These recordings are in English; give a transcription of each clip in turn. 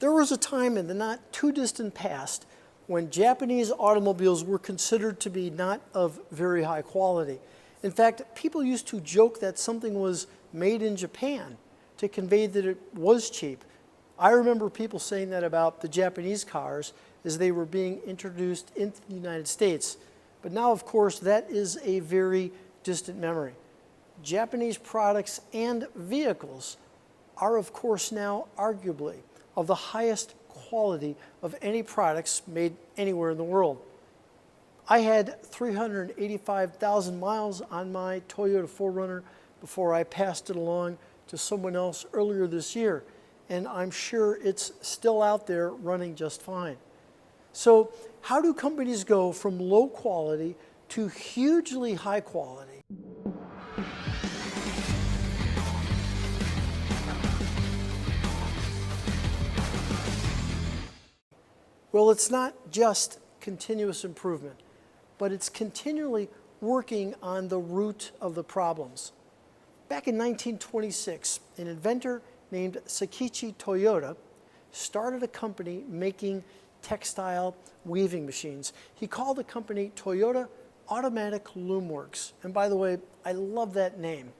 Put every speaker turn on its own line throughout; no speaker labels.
There was a time in the not too distant past when Japanese automobiles were considered to be not of very high quality. In fact, people used to joke that something was made in Japan to convey that it was cheap. I remember people saying that about the Japanese cars as they were being introduced into the United States. But now, of course, that is a very distant memory. Japanese products and vehicles are, of course, now arguably of the highest quality of any products made anywhere in the world. I had 385,000 miles on my Toyota 4Runner before I passed it along to someone else earlier this year, and I'm sure it's still out there running just fine. So how do companies go from low quality to hugely high quality? Well, it's not just continuous improvement, but it's continually working on the root of the problems. Back in 1926, an inventor named Sakichi Toyoda started a company making textile weaving machines. He called the company Toyota Automatic Loom Works. And by the way, I love that name.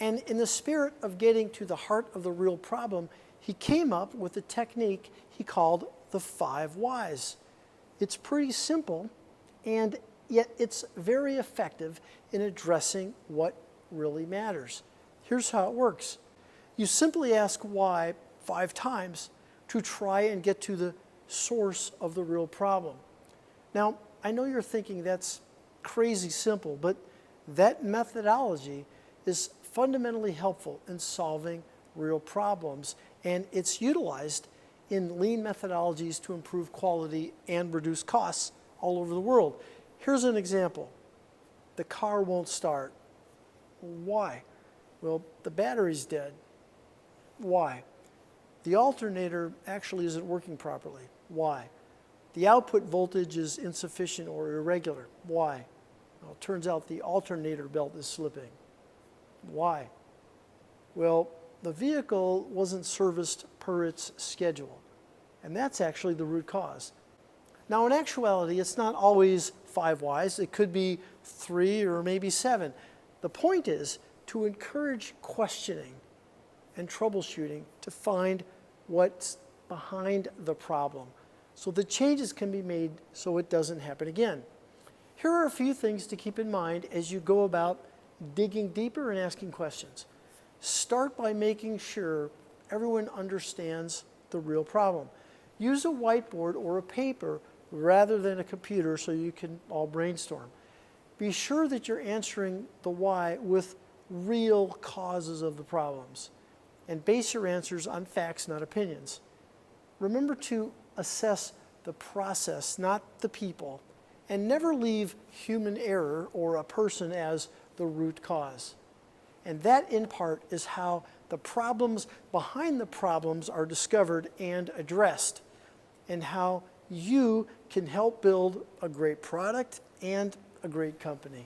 And in the spirit of getting to the heart of the real problem, he came up with a technique he called the 5 whys. It's pretty simple, and yet it's very effective in addressing what really matters. Here's how it works. You simply ask why 5 times to try and get to the source of the real problem. Now, I know you're thinking that's crazy simple, but that methodology is fundamentally helpful in solving real problems, and it's utilized in lean methodologies to improve quality and reduce costs all over the world. Here's an example. The car won't start. Why? Well, the battery's dead. Why? The alternator actually isn't working properly. Why? The output voltage is insufficient or irregular. Why? Well, it turns out the alternator belt is slipping. Why? Well, the vehicle wasn't serviced per its schedule, and that's actually the root cause. Now, in actuality, it's not always 5 whys. It could be 3 or maybe 7. The point is to encourage questioning and troubleshooting to find what's behind the problem so the changes can be made so it doesn't happen again. Here are a few things to keep in mind as you go about digging deeper and asking questions. Start by making sure everyone understands the real problem. Use a whiteboard or a paper rather than a computer so you can all brainstorm. Be sure that you're answering the why with real causes of the problems, and base your answers on facts, not opinions. Remember to assess the process, not the people, and never leave human error or a person as the root cause. And that, in part, is how the problems behind the problems are discovered and addressed, and how you can help build a great product and a great company.